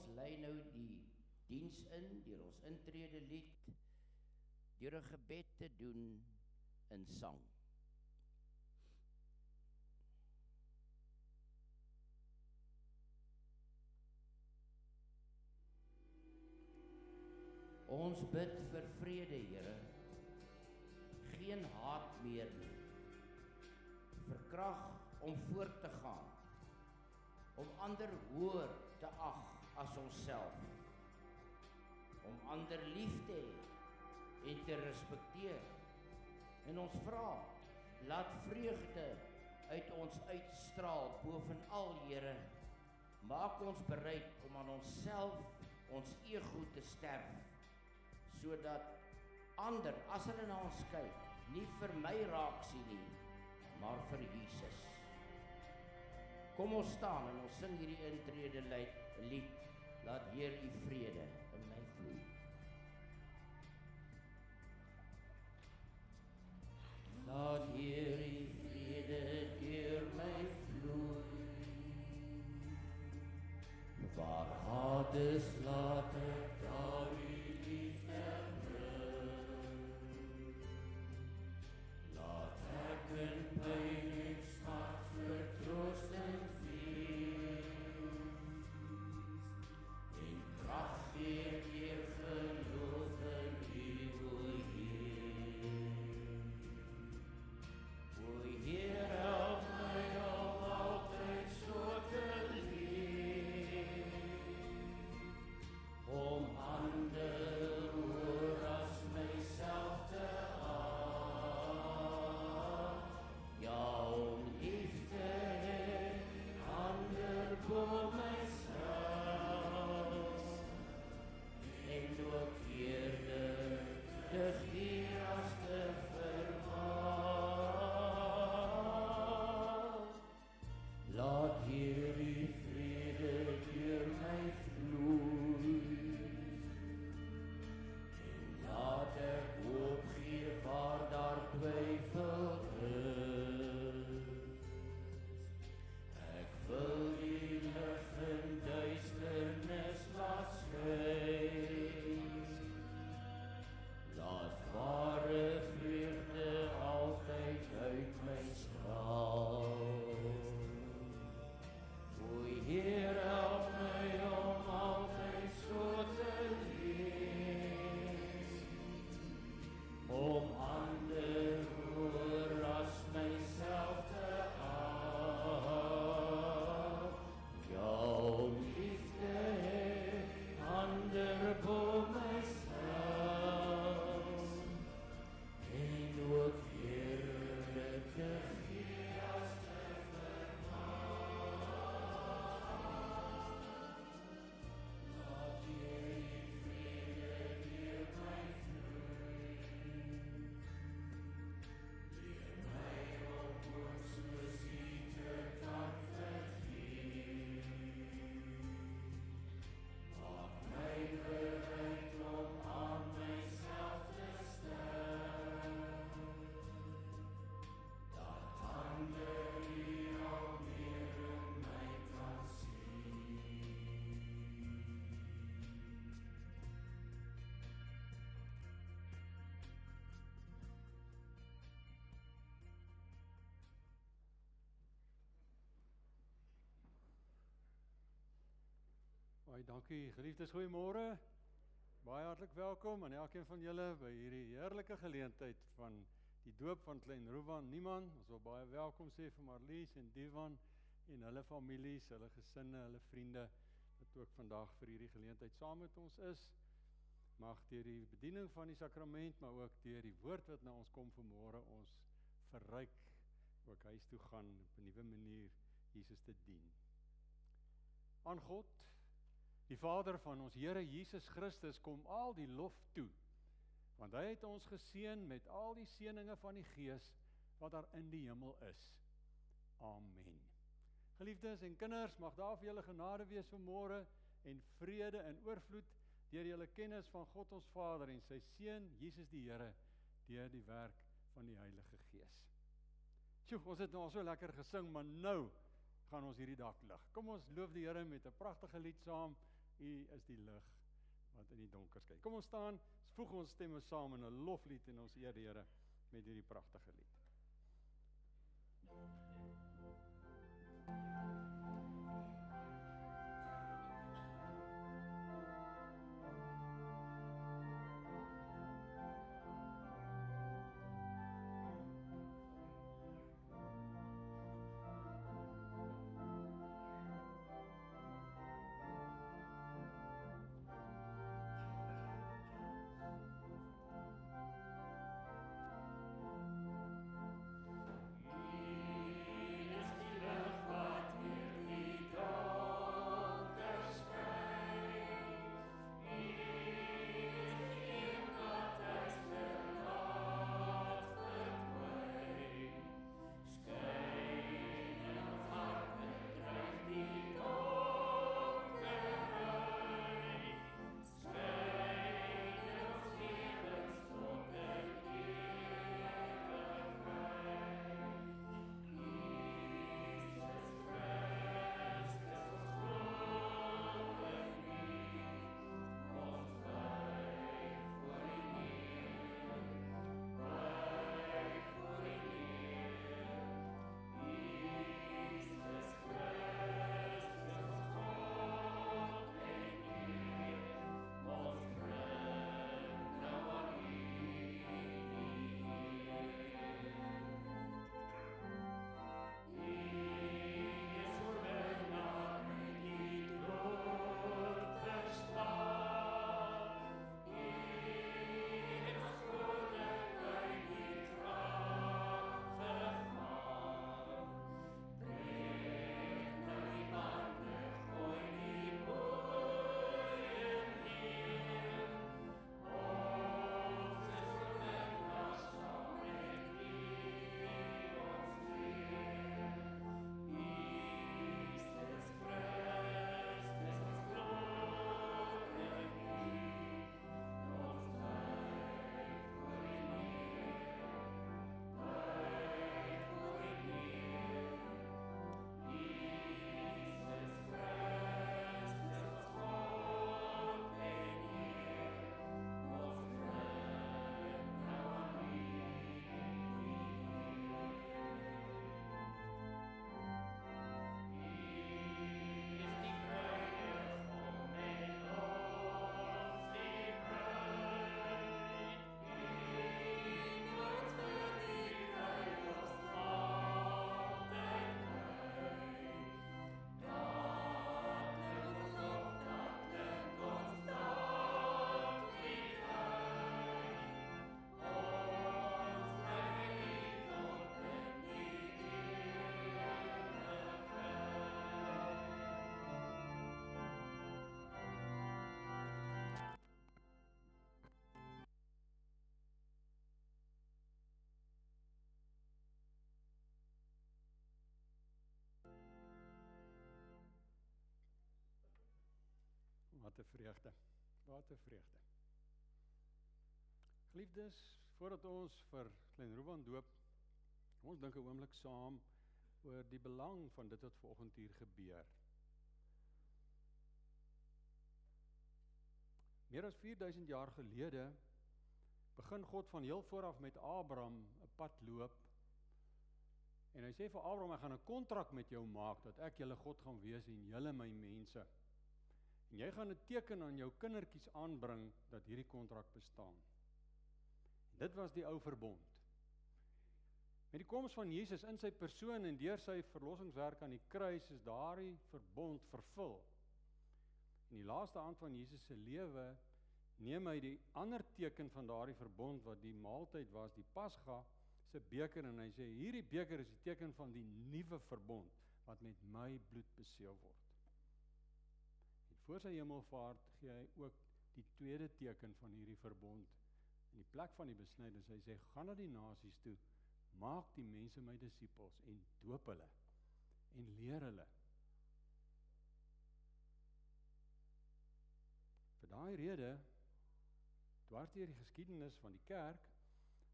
ons lei nou die diens in, deur ons intrede lied, deur 'n gebed te doen in sang. Ons bid vir vrede, Here, geen haat meer nie, vir krag om voort te gaan, om ander hoër te ag as onsself, om ander lief te hê en te respekteer. En ons vra, laat vreugde uit ons uitstraal bovenal, Here. Maak ons bereid om aan onsself, ons ego te sterf, sodat ander, as hulle na ons kyk, nie vir my raak sien nie, maar vir Jesus. Kom ons staan en ons sing hierdie intrede lied, laat Heer U vrede in my vloei. Laat Heer U vrede deur my vloei. Waar haat is, laat ek daar U liefde bring. Laat ek in pyn en smart vertroost en vrees, en krag gee deur geloof in U, o Heer. O Heer, help my om altyd so te leef, om ander hoër as myself te ag, ja, om lief te hê, ander bo myself, en ook eerder te gee as te verwag. Laat Heer U vrede deur my vloei, en laat ek hoop gee waar daar twyfel is. Ek wil die lig in duisternis laat skyn, laat ware vreugde altyd uit my straal. O Heer, help my om altyd so te leef, om ander hoër as myself te ag, ja, om lief te hê, ander bo myself, en ook eerlik te gee as te bereid om aan myself te stel, dat ander U al meer in my kan sien. Baie dankie, geliefdes, goeiemôre. Baie hartlik welkom aan elkeen van julle by hierdie heerlike geleentheid van die doop van klein Roewan Niemann. Ons wil baie welkom sê vir Marlies en Divan en hulle families, hulle gesinne, hulle vriende, wat ook vandag vir hierdie geleentheid saam met ons is. Mag deur die bediening van die sakrament, maar ook deur die woord wat na ons kom vanmôre, ons verryk, ook huis toe gaan op 'n nuwe manier Jesus te dien. Aan God, die Vader van ons Here Jesus Christus, kom al die lof toe, want hy het ons geseën met al die seëninge van die Gees wat daar in die hemel is. Amen. Geliefdes en kinders, mag daar vir julle genade wees vanmôre en vrede en oorvloed deur julle kennis van God ons Vader en sy Seun Jesus die Here deur die werk van die Heilige Gees. Sjoe, ons het nou al so lekker gesing, maar nou gaan ons hierdie dak lig. Kom ons loof die Here met 'n pragtige lied saam U is die lig wat in die donker skyn. Kom ons staan, voeg ons stemme saam in 'n loflied en ons eer die Here met hierdie pragtige lied. Wat 'n vreugde, wat 'n vreugde. Geliefdes, voordat ons vir klein Ruben doop, ons dink 'n oomblik saam oor die belang van dit wat vanoggend hier gebeur. Meer as 4000 jaar gelede begin God van heel vooraf met Abraham 'n pad loop. En hy sê vir Abraham, ek gaan 'n kontrak met jou maak dat ek julle God gaan wees en julle my mense. En jy gaan 'n teken aan jou kindertjies aanbring dat hierdie kontrak bestaan. Dit was die ou verbond. Met die koms van Jesus in sy persoon en deur sy verlossingswerk aan die kruis is daardie verbond vervul. In die laaste aand van Jesus se lewe neem hy die ander teken van daardie verbond wat die maaltyd was, die Pasga se beker, en hy sê hierdie beker is die teken van die nuwe verbond wat met my bloed beseël word. Voor sy hemelvaart gee hy ook die tweede teken van hierdie verbond in die plek van die besnyding. Hy sê, gaan na die nasies toe, maak die mense my disippels en doop hulle en leer hulle. Vir daai rede, dwars deur die geskiedenis van die kerk,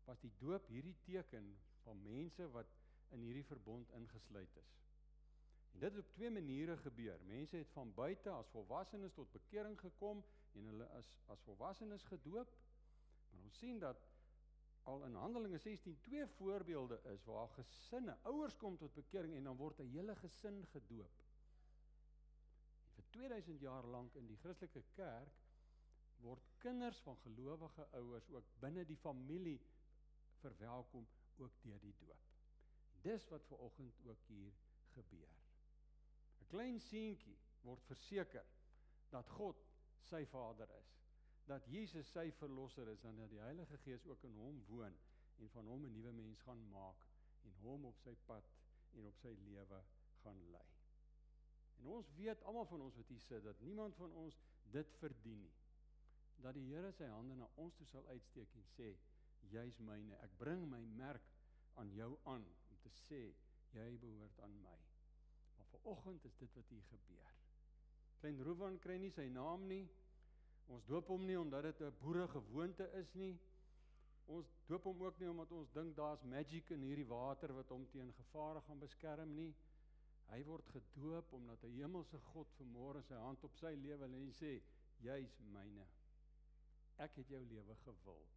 was die doop hierdie teken van mense wat in hierdie verbond ingesluit is. En dit het op 2 maniere gebeur. Mense het van buite as volwassenes tot bekering gekom en hulle as volwassenes gedoop. Maar ons sien dat al in Handelinge 16 2 voorbeelde is waar gesinne, ouers kom tot bekering en dan word 'n hele gesin gedoop. En vir 2000 jaar lank in die Christelike kerk word kinders van gelowige ouers ook binne die familie verwelkom, ook deur die doop. Dis wat vanoggend ook hier gebeur. 'n Klein seentjie word verseker dat God sy Vader is, dat Jesus sy verlosser is en dat die Heilige Gees ook in hom woon en van hom 'n nuwe mens gaan maak en hom op sy pad en op sy lewe gaan lei. En ons weet, almal van ons wat hier sit, dat niemand van ons dit verdien nie. Dat die Here sy hande na ons toe sal uitsteek en sê, jy's myne, ek bring my merk aan jou aan, om te sê, jy behoort aan my. Maar vanoggend is dit wat hier gebeur. Klein Ruwan kry nie sy naam nie, ons doop hom nie omdat dit 'n boeregewoonte is nie, ons doop hom ook nie omdat ons dink daar's magic in hierdie water wat hom teen gevare gaan beskerm nie. Hy word gedoop omdat 'n hemelse God vanmôre sy hand op sy lewe lê en sê, jy's myne. Ek het jou lewe gewil.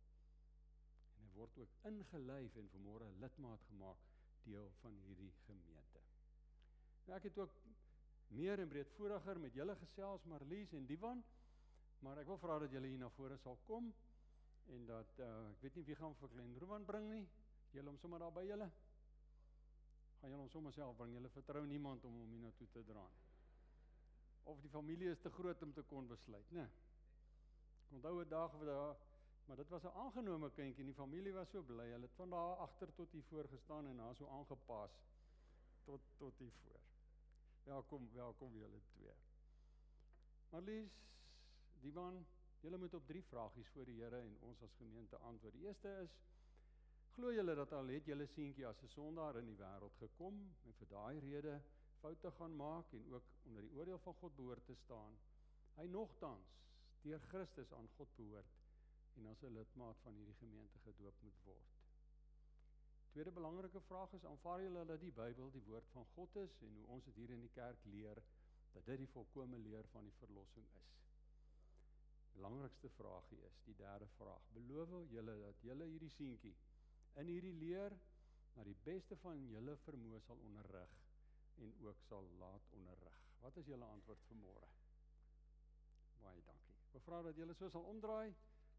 En hy word ook ingelyf en vanmôre 'n lidmaat gemaak, deel van hierdie gemeente. Nou ek het ook meer en breedvoeriger met julle gesels, Marlies en Divan, maar ek wil vra dat julle hier na vore sal kom, en dat, ek weet nie wie gaan vir Klein Ruwan bring nie, julle hom sommer daar by julle? Gaan julle hom sommer self bring, julle vertrou niemand om hom hier na toe te dra nie. Of die familie is te groot om te kon besluit, né? Ek onthou 'n dag wat daar, maar dit was 'n aangenome kindjie en die familie was so bly. Hulle het van daar agter tot hier voor gestaan en daar so aangepas tot hier voor. Welkom julle twee. Marlies, Divan, julle moet op 3 vragies voor die Here en ons as gemeente antwoord. Die eerste is, glo julle dat al het julle seentjie as 'n sondaar in die wêreld gekom en vir daai rede foute gaan maak en ook onder die oordeel van God behoort te staan, hy nogtans deur Christus aan God behoort en as 'n lidmaat van hierdie gemeente gedoop moet word. Tweede belangrike vraag is, aanvaar julle dat die Bybel die woord van God is en hoe ons dit hier in die kerk leer, dat dit die volkome leer van die verlossing is? Belangrikste vraagie is, die derde vraag, beloof julle dat julle hierdie seentjie in hierdie leer na die beste van julle vermoë sal onderrig en ook sal laat onderrig? Wat is julle antwoord vanmôre? Baie dankie. Ek vra dat julle so sal omdraai,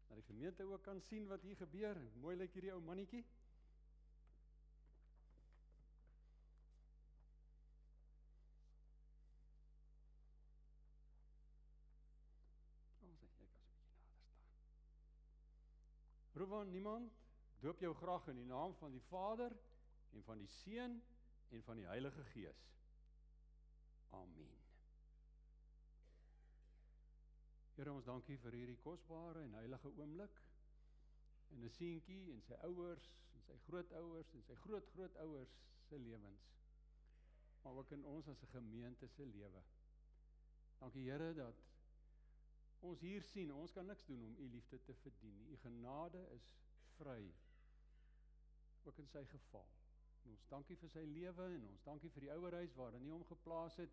dat die gemeente ook kan sien wat hier gebeur. Mooi lyk hierdie ou mannetjie. Ons sê, ek as 'n bietjie nader staan. Ruwan, niemand, doop jou graag in die naam van die Vader en van die Seun en van die Heilige Gees. Amen. Here, ons dankie vir hierdie kosbare en heilige oomblik, en 'n seentjie en sy ouers, en sy grootouers, en sy grootouers se lewens, maar ook in ons as 'n gemeente se lewe. Dankie Here dat ons hier sien, ons kan niks doen om u liefde te verdien nie. U genade is vry, ook in sy geval. En ons dankie vir sy lewe, en ons dankie vir die ouerhuis waarin u hom geplaas het,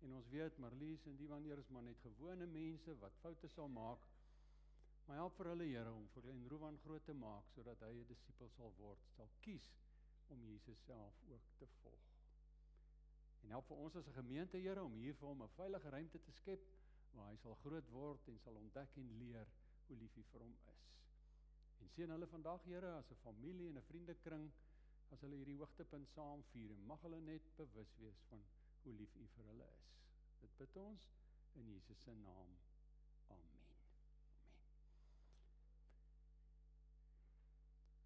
en ons weet, Marlies en Divan is maar net gewone mense wat foute sal maak, maar help vir hulle Here om vir Klein Ruwan groot te maak, sodat hy 'n disipel sal word, sal kies om Jesus self ook te volg. En help vir ons as 'n gemeente Here om hier vir hom 'n veilige ruimte te skep, waar hy sal groot word en sal ontdek en leer hoe lief u vir hom is. En seën hulle vandag Here as 'n familie en 'n vriendekring, as hulle hierdie hoogtepunt saam vier, en mag hulle net bewus wees van hoe lief u vir hulle is. Dit bid ons in Jesus se naam. Amen. Amen.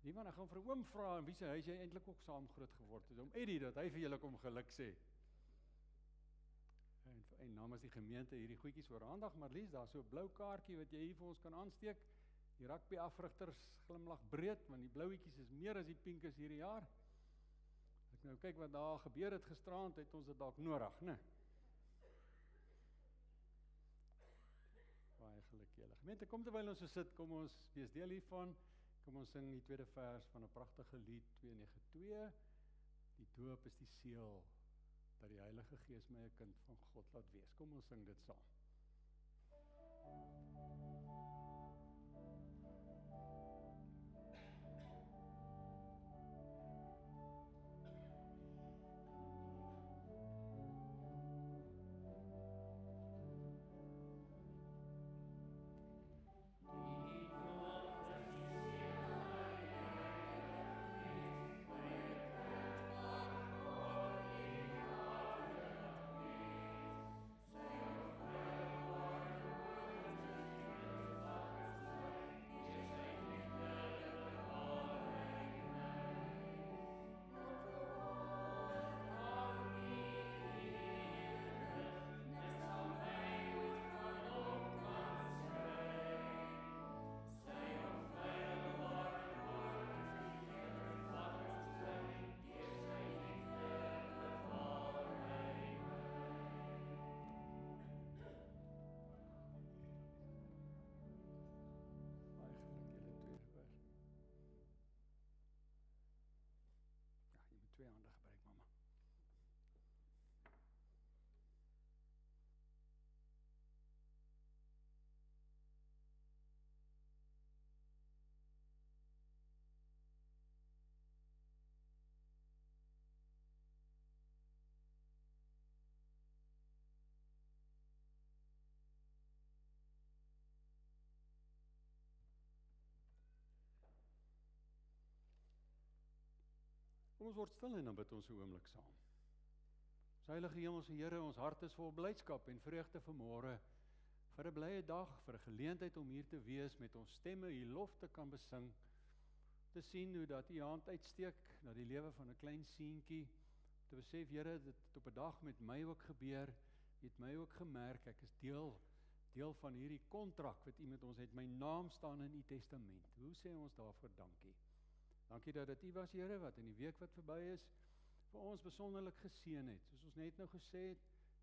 Iemand, ek gaan vir oom vra, en wie se huis jy eintlik ook saam groot geword het, om Eddie, dat hy vir julle kom geluk sê. En namens die gemeente hierdie goedjies oorhandig, Marlies, daar so 'n blou kaartjie wat jy hier vir ons kan aansteek. Die rugby afrigters glimlag breed, want die blouetjies is meer as die pinkes hierdie jaar. Ek nou kyk wat daar gebeur het gisteraand, het ons dit dalk nodig, né? Baie geluk julle. Gemeente, kom terwyl ons so sit, kom ons wees deel hiervan. Kom ons sing die tweede vers van 'n pragtige lied, 292. Die doop is die seël dat die Heilige Heilige Gees my 'n kind van God laat wees. Kom ons sing dit saam. Twee hande gebruik, mama. Kom ons word stil en dan bid ons 'n oomblik saam. Ons Heilige Hemelse Here, ons hart is vol blydskap en vreugde vanmôre vir 'n blye dag, vir 'n geleentheid om hier te wees met ons stemme U lof te kan besing, te sien hoe dat U hand uitsteek na die lewe van 'n klein seentjie, te besef Here, dit het op 'n dag met my ook gebeur, U het my ook gemerk, ek is deel van hierdie kontrak wat U met ons het, my naam staan in U testament. Hoe sê ons daarvoor dankie? Dankie dat dit U was, Here, wat in die week wat verby is, vir ons besonderlik geseën het. Soos ons net nou gesê het,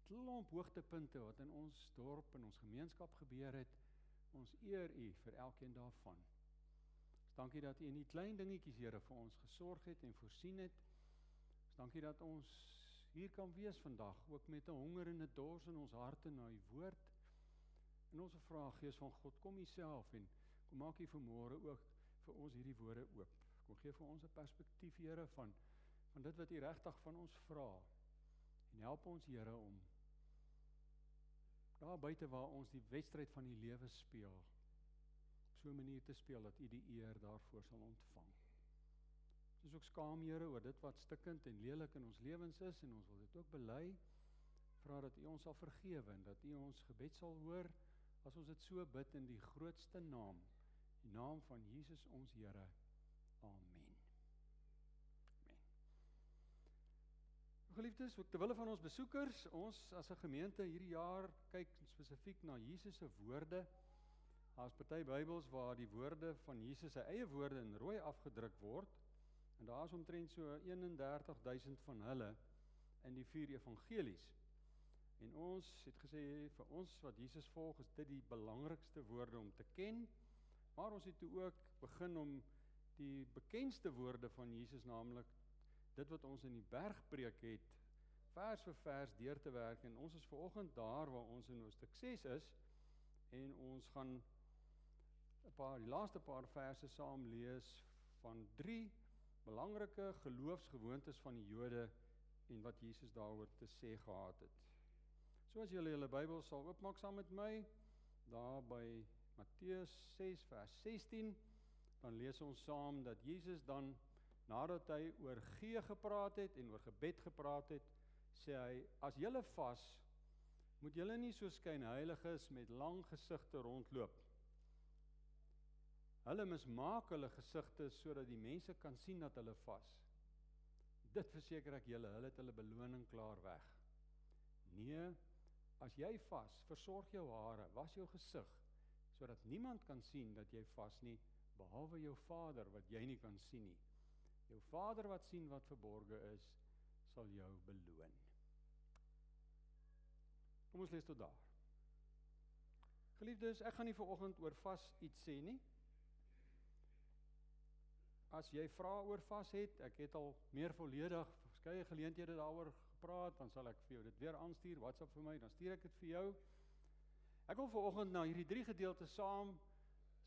klomp hoogtepunte wat in ons dorp en ons gemeenskap gebeur het, ons eer U vir elkeen daarvan. Ons dankie dat U in die klein dingetjies, Here, vir ons gesorg het en voorsien het. Ons dankie dat ons hier kan wees vandag, ook met 'n honger en 'n dors in ons harte na U woord. En ons vra, Gees van God, kom U self en kom maak U vanmôre ook vir ons hierdie woorde oop. Kom gee vir ons 'n perspektief, Here, van dit wat U regtig van ons vra. En help ons, Here, om daar buite waar ons die wedstryd van die lewe speel, op so 'n manier te speel dat U die eer daarvoor sal ontvang. Ons is ook skaam, Here, oor dit wat stikkend en lelik in ons lewens is, en ons wil dit ook bely. Vra dat U ons sal vergewe en dat U ons gebed sal hoor, as ons dit so bid in die grootste naam, die naam van Jesus ons Here. Amen. Amen. Geliefdes, ook terwille van ons besoekers, ons as 'n gemeente hierdie jaar kyk spesifiek na Jesus se woorde. Daar's party Bybels waar die woorde van Jesus se eie woorde in rooi afgedruk word, en daar is omtrent so 31,000 van hulle in die 4 evangelies. En ons het gesê, vir ons wat Jesus volg, is dit die belangrikste woorde om te ken, maar ons het toe ook begin om die bekendste woorde van Jesus, naamlik dit wat ons in die bergpreek het, vers vir vers deur te werk, en ons is vanoggend daar waar ons in hoofstuk 6 is, en ons gaan die laaste paar verse saam lees van 3 belangrike geloofsgewoontes van die Jode en wat Jesus daaroor te sê gehad het. So as julle julle Bybel sal oopmaak saam met my, daar by Matteus 6 vers 16, dan lees ons saam dat Jesus dan, nadat hy oor gee gepraat het en oor gebed gepraat het, sê hy, as julle vas, moet julle nie so skynheiliges met lang gesigte rondloop. Hulle mismaak hulle gesigte sodat die mense kan sien dat hulle vas. Dit verseker ek julle, hulle het hulle beloning klaar weg. Nee, as jy vas, versorg jou hare, was jou gesig, sodat niemand kan sien dat jy vas nie, behalwe jou Vader wat jy nie kan sien nie. Jou Vader wat sien wat verborge is, sal jou beloon. Kom ons lees tot daar. Geliefdes, ek gaan nie vanoggend oor vas iets sê nie. As jy vrae oor vas het, ek het al meer volledig verskeie geleenthede daaroor gepraat, dan sal ek vir jou dit weer aanstuur, WhatsApp vir my, dan stuur ek dit vir jou. Ek wil vanoggend na hierdie 3 gedeeltes saam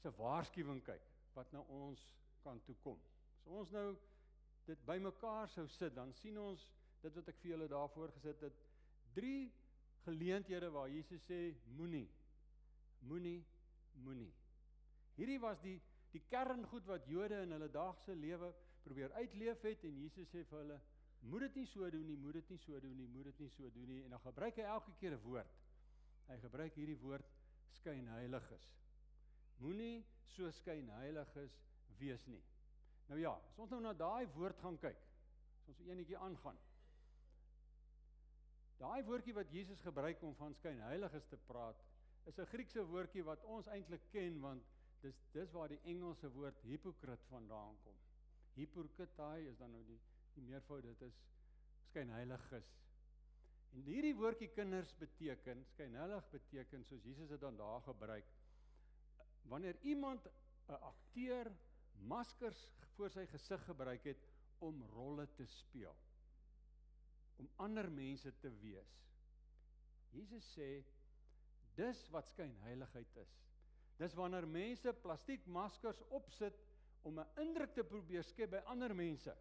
se waarskuwing kyk, wat na ons kan toe kom. As ons nou dit bymekaar sou sit, dan sien ons dit wat ek vir julle daar voorgesit het, 3 geleenthede waar Jesus sê, moenie. Hierdie was die kerngoed wat Jode in hulle daagse lewe probeer uitleef het, en Jesus sê vir hulle, moet dit nie so doen nie, en dan gebruik hy elke keer 'n woord. Hy gebruik hierdie woord, skynheiliges. Moenie so skynheiliges wees nie. Nou ja, as ons nou na daai woord gaan kyk, as ons eenetjie aangaan, daai woordjie wat Jesus gebruik om van skynheiliges te praat, is 'n Griekse woordjie wat ons eintlik ken, want dis waar die Engelse woord hypocrite vandaan kom. Hypocritai is dan nou die meervoud, dit is skynheiliges. En hierdie woordjie kinders beteken, skynheilig beteken, soos Jesus het dan daar gebruik, wanneer iemand, 'n akteur, maskers voor sy gesig gebruik het om rolle te speel, om ander mense te wees. Jesus sê, dis wat skynheiligheid is. Dis wanneer mense plastiek maskers opsit om 'n indruk te probeer skep by ander mense.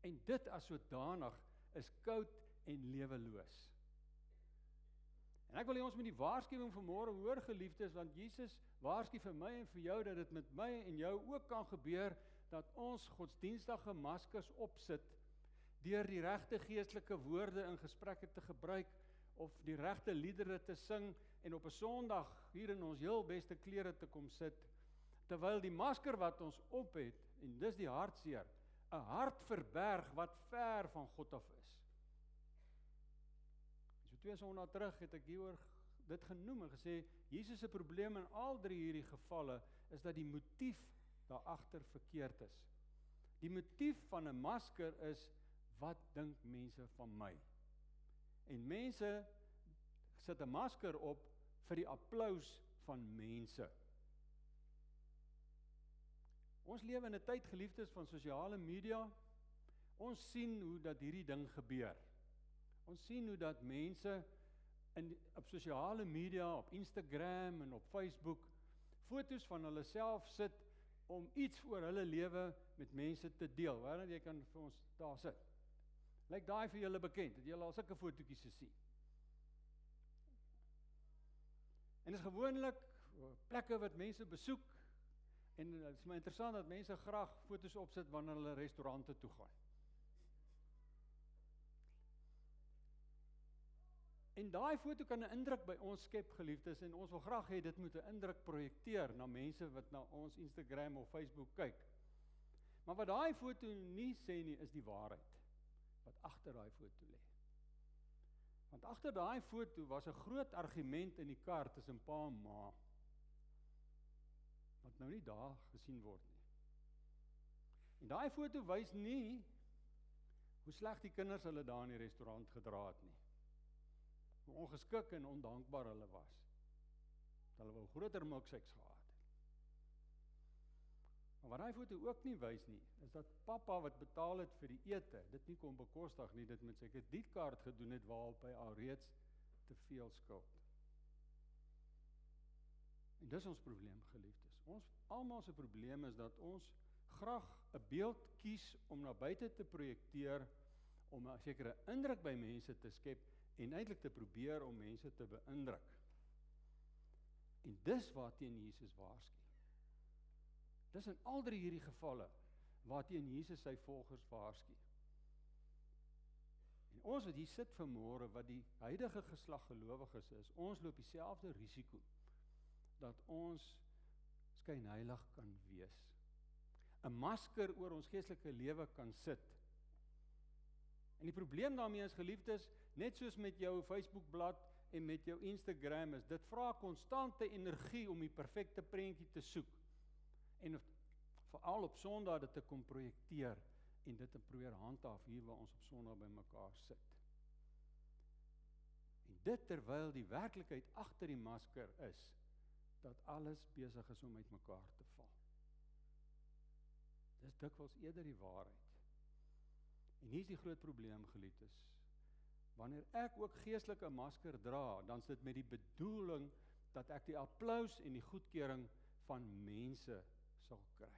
En dit as sodanig is koud en leweloos. En ek wil hê ons moet die waarskuwing vanmôre hoor, geliefdes, want Jesus waarsku vir my en vir jou dat dit met my en jou ook kan gebeur, dat ons godsdienstige maskers opsit deur die regte geestelike woorde in gesprekke te gebruik of die regte liedere te sing en op 'n Sondag hier in ons heel beste klere te kom sit, terwyl die masker wat ons op het, en dis die hartseer, 'n hart verberg wat ver van God af is. So 2 Sondae terug het ek hieroor dit genoem en gesê, Jesus se probleem in al 3 hierdie gevalle is dat die motief daar agter verkeerd is. Die motief van 'n masker is, wat dink mense van my? En mense sit 'n masker op vir die applous van mense. Ons lewe in 'n tyd, geliefdes, van sosiale media. Ons sien hoe dat hierdie ding gebeur. Ons sien hoe dat mense op sosiale media, op Instagram en op Facebook, foto's van hulle self sit om iets oor hulle lewe met mense te deel. Waarin jy kan vir ons daar sit. Lyk daai vir julle bekend, het julle al sulke fotootjies gesien? En dis gewoonlik plekke wat mense besoek, en dit is my interessant dat mense graag foto's opsit wanneer hulle restaurante toe gaan. En daai foto kan 'n indruk by ons skep, geliefdes, en ons wil graag hê dit moet 'n indruk projekteer na mense wat na ons Instagram of Facebook kyk. Maar wat daai foto nie sê nie, is die waarheid wat agter daai foto lê. Want agter daai foto was 'n groot argument in die kar tussen pa en ma, wat nou nie daar gesien word nie. En daai foto wys nie hoe sleg die kinders hulle daar in die restaurant gedra het nie. Hoe ongeskik en ondankbaar hulle was. Hulle wou groter milkshakes gehad het. Maar wat daai foto ook nie wys nie, is dat pappa wat betaal het vir die ete, dit nie kon bekostig nie, dit met sy kredietkaart gedoen het, waarop hy alreeds te veel skuld. En dis ons probleem, geliefdes. Ons almal se probleem is dat ons graag 'n beeld kies om na buite te projekteer, om 'n sekere indruk by mense te skep, en eintlik te probeer om mense te beïndruk. En dis waarteen Jesus waarsku. Dis in al 3 hierdie gevalle waarteen Jesus sy volgers waarsku. En ons wat hier sit vanmôre, wat die huidige geslag gelowiges is, ons loop dieselfde risiko, dat ons skynheilig kan wees. 'n Masker oor ons geestelike lewe kan sit. En die probleem daarmee is, geliefdes, net soos met jou Facebookblad en met jou Instagram, is dit vra konstante energie om die perfekte prentjie te soek. En veral op Sondag dit te kom projekteer en dit te probeer handhaaf hier waar ons op Sondag by mekaar sit. En dit terwyl die werklikheid agter die masker is, dat alles besig is om uit mekaar te val. Dis dikwels eerder die waarheid. En hier is die groot probleem, geliefdes. Wanneer ek ook geestelik 'n masker dra, dan is dit met die bedoeling dat ek die applaus en die goedkeuring van mense sal kry.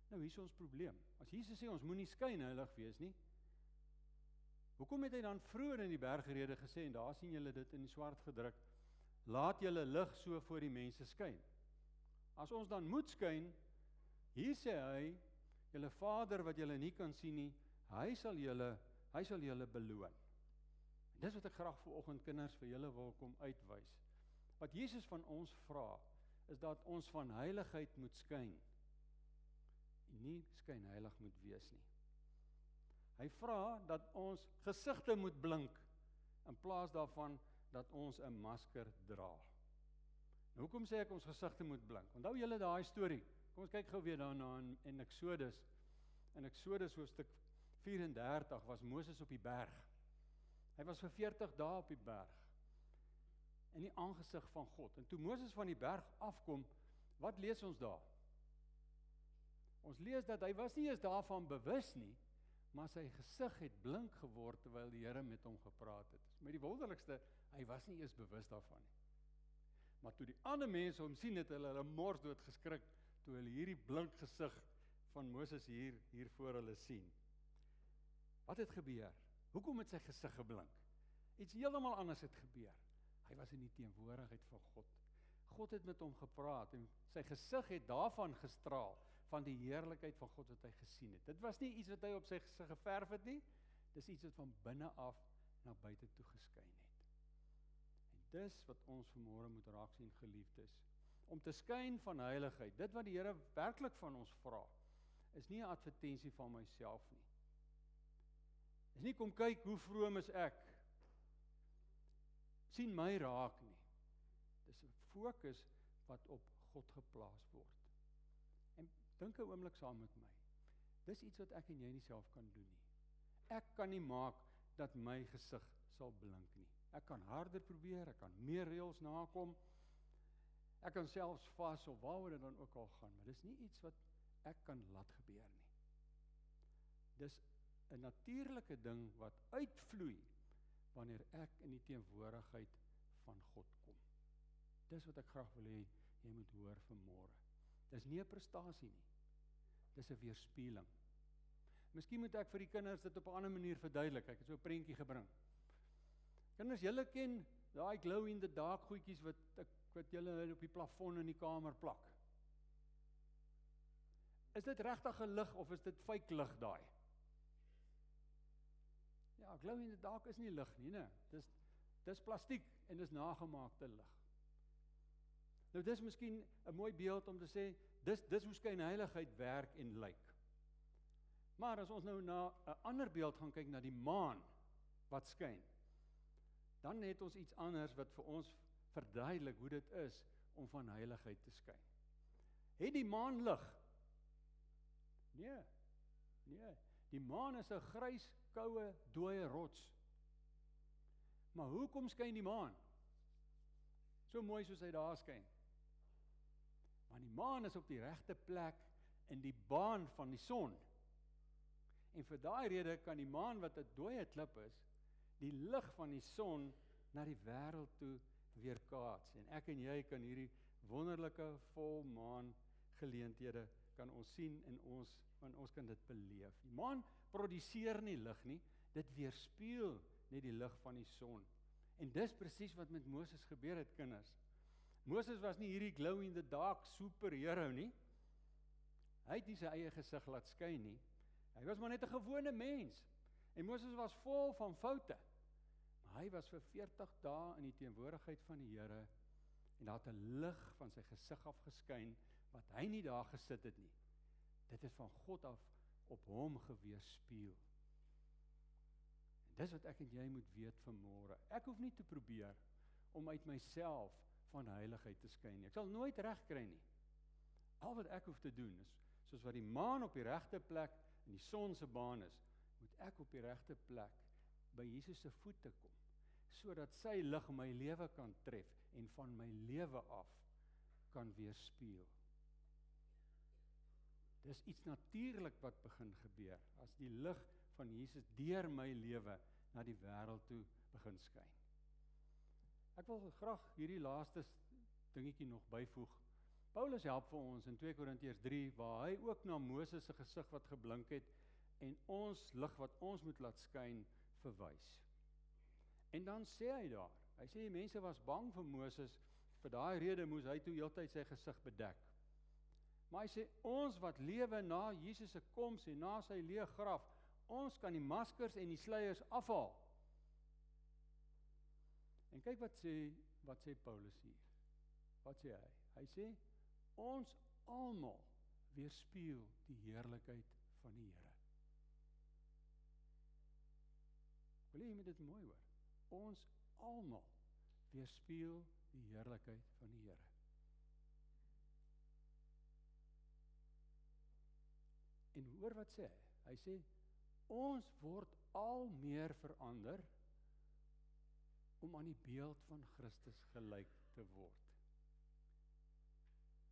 Nou hier is ons probleem. As Jesus sê ons moenie skynheilig wees nie, hoekom het hy dan vroeër in die bergrede gesê, en daar sien julle dit in die swart gedruk, laat julle lig so voor die mense skyn. As ons dan moet skyn, hier sê hy, julle Vader wat julle nie kan sien nie, hy sal julle beloon. En dis wat ek graag vanoggend kinders vir julle wil kom uitwys. Wat Jesus van ons vra, is dat ons van heiligheid moet skyn, en nie skynheilig moet wees nie. Hy vra dat ons gesigte moet blink, in plaas daarvan dat ons 'n masker dra. Nou, hoekom sê ek ons gesigte moet blink? Onthou julle daai storie? Kom ons kyk gou weer daarna in Exodus. In Exodus hoofstuk 34 was Moses op die berg. Hy was vir 40 dae op die berg, in die aangesig van God. En toe Moses van die berg afkom, wat lees ons daar? Ons lees dat hy was nie eens daarvan bewus nie, maar sy gesig het blink geword terwyl die Here met hom gepraat het. Met die wonderlikste, hy was nie eens bewus daarvan nie. Maar toe die ander mense hom sien, het hulle morsdood geskrik toe hulle hierdie blink gesig van Moses hier voor hulle sien. Wat het gebeur? Hoekom het sy gesig geblink? Iets heeltemal anders het gebeur. Hy was in die teenwoordigheid van God. God het met hom gepraat en sy gesig het daarvan gestraal, van die heerlikheid van God wat hy gesien het. Dit was nie iets wat hy op sy gesig geverf het nie, dis iets wat van binne af na buite toe geskyn het. En dis wat ons vanmôre moet raak sien, geliefdes. Om te skyn van heiligheid, dit wat die Here werklik van ons vra, is nie 'n advertensie van myself nie. Is nie kom kyk hoe vroom is ek, sien my raak nie. Dis 'n fokus wat op God geplaas word. En dink 'n oomblik saam met my. Dis iets wat ek en jy nie self kan doen nie. Ek kan nie maak dat my gesig sal blink nie. Ek kan harder probeer, ek kan meer reëls nakom, ek kan selfs vas of waaroor dit dan ook al gaan, maar dis nie iets wat ek kan laat gebeur nie. Dis 'n natuurlike ding wat uitvloei wanneer ek in die teenwoordigheid van God kom. Dis wat ek graag wil hê jy moet hoor vanmôre. Dis nie 'n prestasie nie. Dis 'n weerspieëling. Miskien moet ek vir die kinders dit op 'n ander manier verduidelik. Ek het so 'n prentjie gebring. Kinders, julle ken daai glow in the dark goedjies wat julle op die plafon in die kamer plak. Is dit regtig 'n lig of is dit fake lig daai? Ja, glow in the dark is nie lig nie, né? Dis plastiek en dis nagemaakte lig. Nou dis miskien 'n mooi beeld om te sê, dis hoe skynheiligheid werk en lyk. Maar as ons nou na 'n ander beeld gaan kyk, na die maan wat skyn, dan het ons iets anders wat vir ons verduidelik hoe dit is om van heiligheid te skyn. Het die maan lig? Nee. Die maan is 'n grys, koue, dooie rots. Maar hoekom skyn die maan? So mooi soos hy daar skyn. Want die maan is op die regte plek in die baan van die son. En vir daai rede kan die maan wat 'n dooie klip is, die lig van die son na die wêreld toe weerkaats. En ek en jy kan hierdie wonderlike volmaan geleenthede kan ons sien en ons kan dit beleef. Die maan produseer nie lig nie, dit weerspieël net die lig van die son. En dis presies wat met Moses gebeur het, kinders. Moses was nie hierdie glow in the dark superhero nie. Hy het nie sy eie gesig laat skyn nie. Hy was maar net 'n gewone mens. En Moses was vol van foute. Maar hy was vir 40 dae in die teenwoordigheid van die Here en daar het 'n lig van sy gesig af geskyn wat hy nie daar gesit het nie. Dit het van God af op hom geweerspieël. En dis wat ek en jy moet weet vanmôre. Ek hoef nie te probeer om uit myself van heiligheid te skyn nie. Ek sal nooit reg kry nie. Al wat ek hoef te doen is, soos wat die maan op die regte plek in die son se baan is, moet ek op die regte plek by Jesus se voete kom, sodat sy lig my lewe kan tref en van my lewe af kan weerspieël. Dis iets natuurlik wat begin gebeur, as die lig van Jesus deur my lewe na die wêreld toe begin skyn. Ek wil graag hierdie laaste dingetjie nog byvoeg. Paulus help vir ons in 2 Korintiërs 3, waar hy ook na Moses se gesig wat geblink het, en ons lig wat ons moet laat skyn, verwys. En dan sê hy daar, hy sê die mense was bang vir Moses, vir daai rede moes hy toe heeltyd sy gesig bedek. Maar hy sê, ons wat lewe na Jesus se koms en na sy leë graf, ons kan die maskers en die sluiers afhaal. En kyk wat sê Paulus hier. Wat sê hy? Hy sê, ons almal weerspieël die heerlikheid van die Here. Wil jy met dit mooi hoor? Ons almal weerspieël die heerlikheid van die Here. En hoor wat sê hy? Hy sê, ons word al meer verander om aan die beeld van Christus gelyk te word.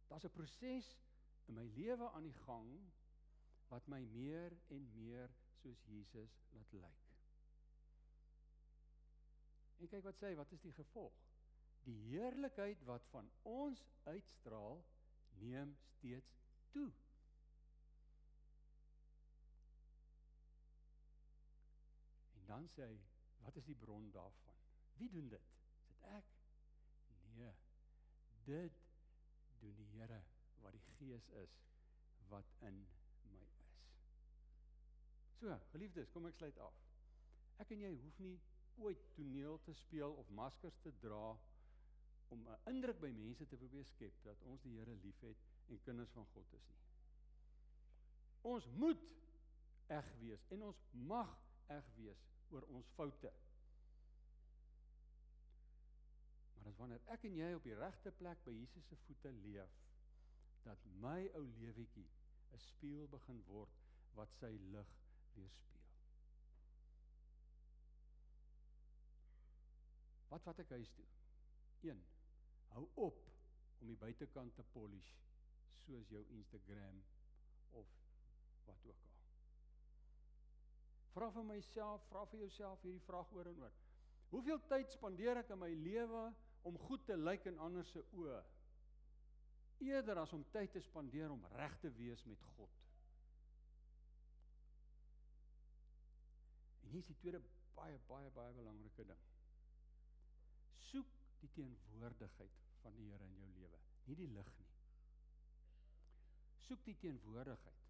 Daar's 'n proses in my lewe aan die gang wat my meer en meer soos Jesus laat lyk. En kyk wat sê hy, wat is die gevolg? Die heerlikheid wat van ons uitstraal, neem steeds toe. En dan sê hy, wat is die bron daarvan? Wie doen dit? Is dit ek? Nee, dit doen die Here wat die Gees is, wat in my is. So, geliefdes, kom ek sluit af. Ek en jy hoef nie ooit toneel te speel of maskers te dra om 'n indruk by mense te probeer skep dat ons die Here liefhet en kinders van God is nie. Ons moet eg wees en ons mag eg wees oor ons foute. Maar as wanneer ek en jy op die regte plek by Jesus se voete leef, dat my ou lewetjie 'n spieël begin word wat sy lig weerspieël. Wat ek huis toe? 1. Hou op om die buitekant te polish, soos jou Instagram of wat ook al. Vra vir myself, vra vir jouself hierdie vraag oor en oor. Hoeveel tyd spandeer ek in my lewe om goed te lyk in ander se oë, eerder as om tyd te spandeer om reg te wees met God? En hier is die tweede baie belangrike ding. Soek die teenwoordigheid van die Here in jou lewe, nie die lig nie. Soek die teenwoordigheid.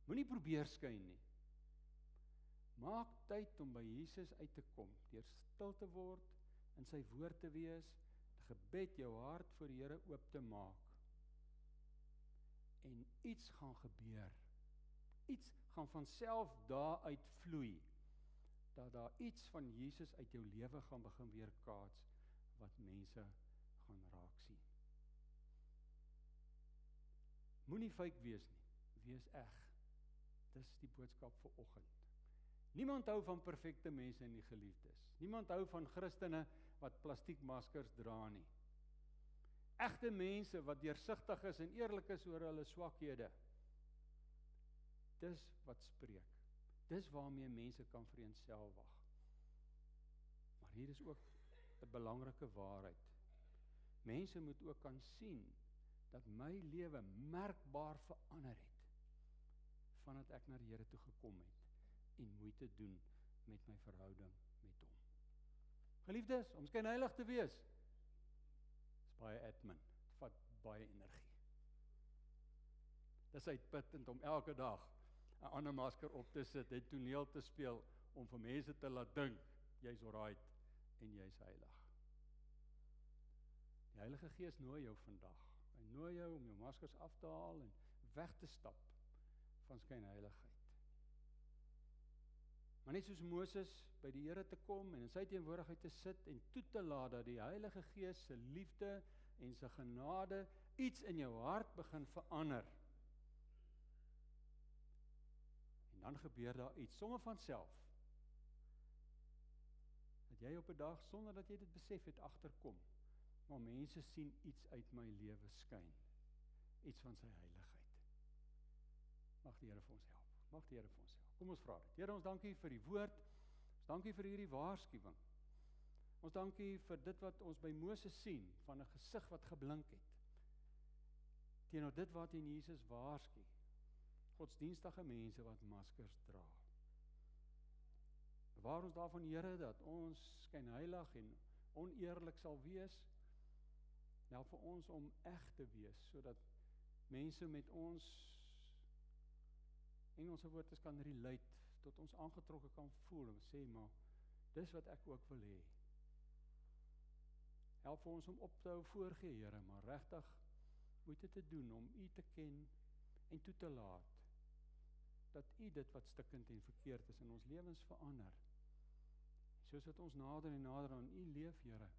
Moenie probeer skyn nie. Maak tyd om by Jesus uit te kom, deur stil te word, in sy woord te wees, gebed jou hart voor die Here oop te maak. En iets gaan gebeur. Iets gaan van self daaruit vloei, dat daar iets van Jesus uit jou lewe gaan begin weerkaats, wat mense gaan raak sien. Moenie fake wees nie, wees eg. Dis die boodskap vir oggend. Niemand hou van perfekte mense in die geliefdes. Niemand hou van Christene wat plastiekmaskers dra nie. Egte mense wat deursigtig is en eerlik is oor hulle swakhede. Dis wat spreek. Dis waarmee mense kan vereenselwig. Maar hier is ook 'n belangrike waarheid. Mense moet ook kan sien dat my lewe merkbaar verander het vandat ek na die Here toe gekom het en moeite doen met my verhouding met hom. Geliefdes, om skynheilig te wees, is baie admin, dit vat baie energie. Dis uitputtend om elke dag 'n ander masker op te sit, en toneel te speel, om vir mense te laat dink, jy's alright en jy's heilig. Die Heilige Gees nooi jou vandag. Hy nooi jou om jou maskers af te haal en weg te stap van skynheiligheid. Maar net soos Moses by die Here te kom en in sy teenwoordigheid te sit en toe te laat dat die Heilige Gees se liefde en sy genade iets in jou hart begin verander. En dan gebeur daar iets, sommer van self. Dat jy op 'n dag, sonder dat jy dit besef het, agterkom. Maar mense sien iets uit my lewe skyn. Iets van sy heiligheid. Mag die Here vir ons help. Mag die Here vir ons help. Kom ons vra dit. Here, ons dankie vir die woord. Ons dankie vir hierdie waarskuwing. Ons dankie vir dit wat ons by Moses sien, van 'n gesig wat geblink het. Teenoor dit wat in Jesus waarsku. Godsdienstige mense wat maskers dra. Bewaar ons daarvan, Here, dat ons skynheilig en oneerlik sal wees. Help vir ons om eg te wees, sodat mense met ons Engelse woord is kan relate, tot ons aangetrokke kan voel en sê, maar dis wat ek ook wil hê. Help vir ons om op te hou voorgee, Here, maar regtig moeite te doen om U te ken en toe te laat, dat U dit wat stikkend en verkeerd is in ons lewens verander. Soos wat ons nader en nader aan U leef, Here,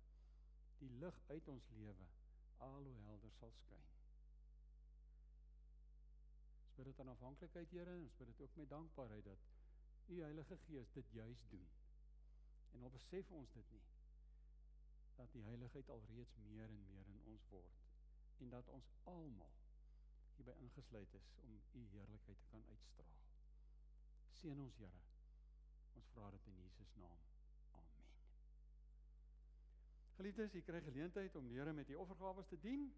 die lig uit ons lewe al hoe helder sal skyn. Ons bid dit aan afhanklikheid, Here, en ons bid dit ook met dankbaarheid dat U Heilige Gees dit juis doen. En al besef ons dit nie, dat die heiligheid alreeds meer en meer in ons word, en dat ons almal hierby ingesluit is om U heerlikheid te kan uitstraal. Seën ons, Here. Ons vra dit in Jesus naam. Amen. Geliefdes, jy kry geleentheid om die Here met die offergawes te dien.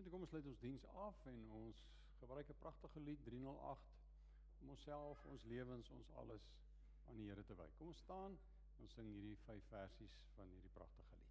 Gemeente, kom ons sluit ons diens af en ons gebruik 'n pragtige lied 308 om onsself, ons lewens, ons alles aan die Here te wy. Kom ons staan, ons sing hierdie 5 versies van hierdie pragtige lied.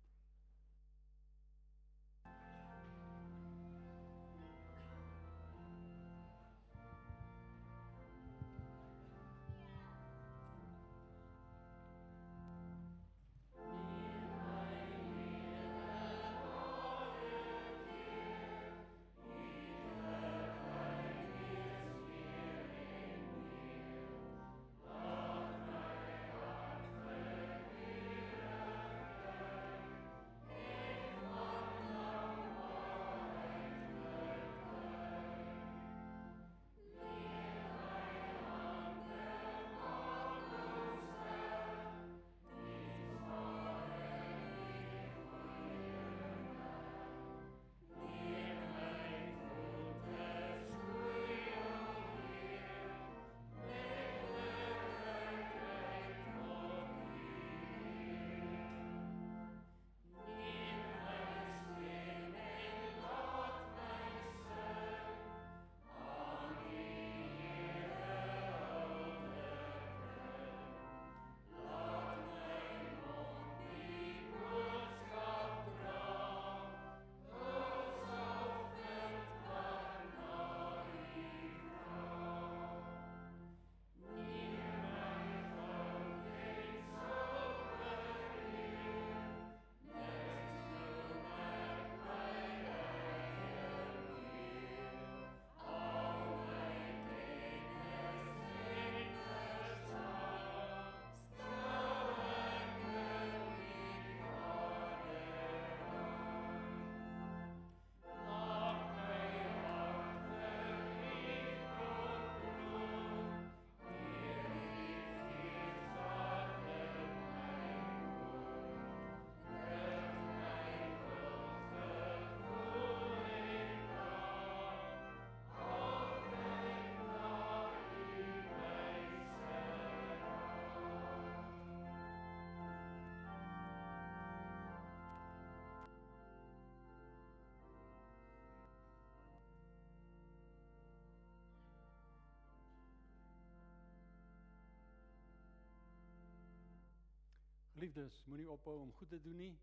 Geliefdes, moenie ophou om goed te doen nie.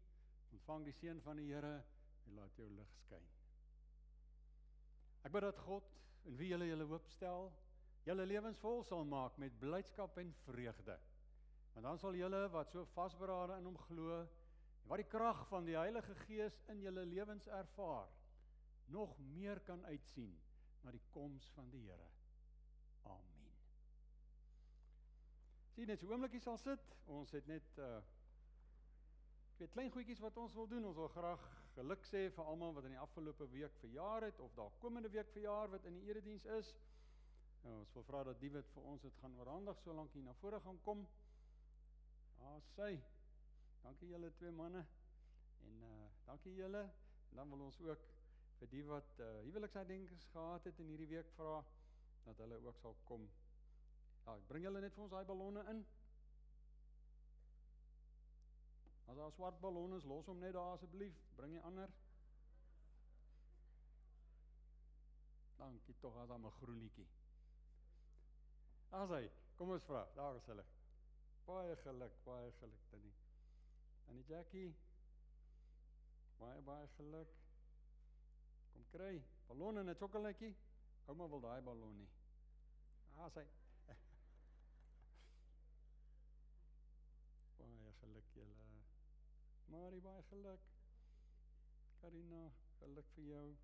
Ontvang die seën van die Here en laat jou lig skyn. Ek bid dat God in wie julle hoop stel, julle lewens vol sal maak met blydskap en vreugde. Want dan sal julle wat so vasberade in hom glo, en wat die krag van die Heilige Gees in julle lewens ervaar, nog meer kan uitsien na die koms van die Here. Amen. Sien, net so 'n oombliekie sal sit. Ons het net twee klein goedjies wat ons wil doen. Ons wil graag geluk sê vir almal wat in die afgelope week verjaar het of dalk komende week verjaar wat in die erediens is. Nou, ons wil vra dat die wat vir ons dit gaan oorhandig solank hier na vore gaan kom. Sy. Dankie julle twee manne. En dankie julle. En dan wil ons ook vir die wat huweliksaandenkings gehad het in hierdie week vra dat hulle ook sal kom. Ja, bring julle net vir ons daai ballonne in. As daar 'n swart ballon is, los hom net daar asseblief. Bring die ander. Dankie tog, as daar 'n groenetjie. Hy, kom ons vra. Daar is hulle. Baie geluk Tannie. Tannie Jackie. Baie geluk. Kom kry ballon en 'n sjokoladjie. Ouma wil daai ballon nie. Sy. Baie geluk julle. Marie, baie geluk. Karina, geluk vir jou.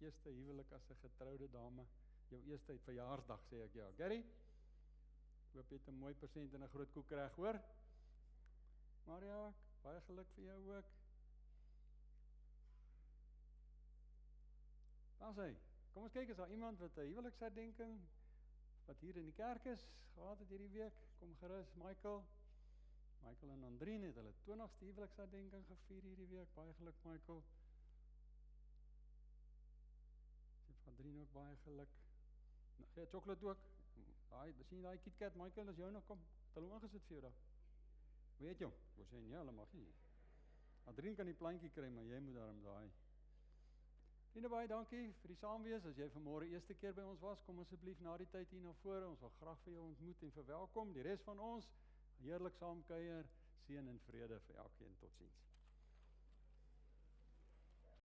Eerste huwelik as 'n getroude dame. Jou eerste verjaarsdag sê ek ja. Gary, hoop jy het 'n mooi persent en 'n groot koek reg, hoor? Maria, baie geluk vir jou ook. Dan sê, kom ons kyk, is daar iemand wat 'n huweliksherdenking wat hier in die kerk is, gehad het hierdie week? Kom gerus, Michael en Andrien het hulle 20ste huweliksherdenking gevier hierdie week. Baie geluk, Michael. Andrien ook baie geluk. Gee chocolate ook. Sien daai KitKat, Michael, dis jou nog, kom. Het hulle ingesit vir jou daar. Weet jy hom? Hoe sê jy, hulle mag nie. Andrien kan die plantjie kry, maar jy moet daarom daai. Vriende, baie dankie vir die saamwees. As jy vanmôre eerste keer by ons was, kom asseblief na die tyd hier na vore. Ons wil graag vir jou ontmoet en verwelkom. Die res van ons, heerlik saam kuier, seën en vrede vir elkeen. Totsiens.